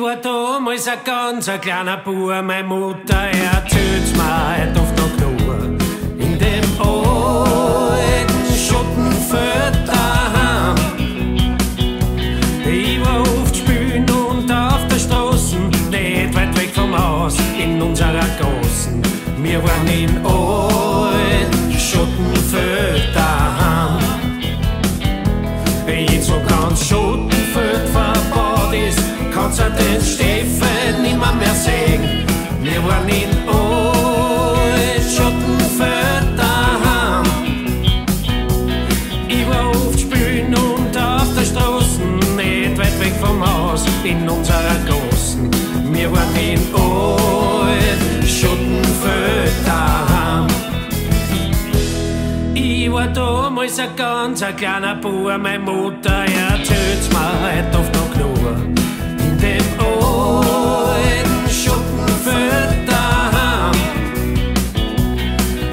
Ich war damals ein ganz kleiner Bub, meine Mutter erzählt's mir oft noch nur. In dem alten Schottenfeld daheim. Ich war oft spielen und auf der Straße, nicht weit weg vom Haus, in unserer Gassen. Wir waren in alten Schottenfeld daheim. Jetzt wo ganz Schottenfeld verbaut ist, kannst du den Steffen nimmer mehr sehen. Wir waren in alten Schottenfeld daheim. Ich war oft spielen und auf der Straße, nicht weit weg vom Haus, in unserer Gassen. Wir waren in alten Schottenfeld daheim. Ich war damals ein ganz kleiner Bub, meine Mutter erzählt's mir heute oft noch nur. In dem alten Schottenfeld daheim.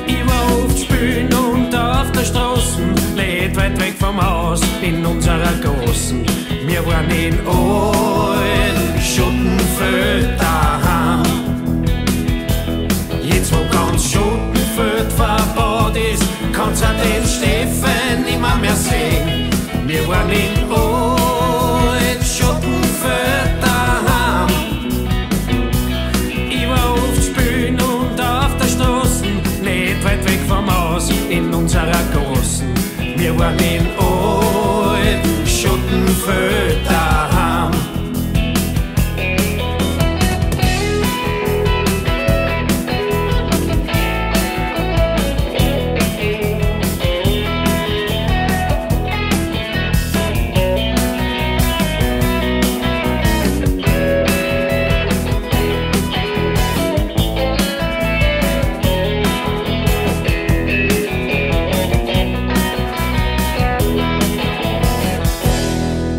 Ich war oft spielen und auf der Straße, nicht weit weg vom Haus, in unserer Gassen. Wir waren in alten Schottenfeld daheim. Jetzt wo ganz Schottenfeld verbaut ist, kannst du den Steffen nimmer mehr sehen. Wir waren in alten Schottenfeld daheim. Ich war oft spielen und auf der Straße, nicht weit weg vom Haus, in unserer Gassen. Wir waren in alten Schottenfeld daheim.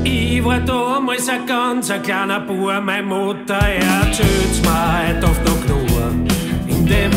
Ich war damals ein ganz kleiner Bub, meine Mutter erzählt's mir heute oft noch nur. In dem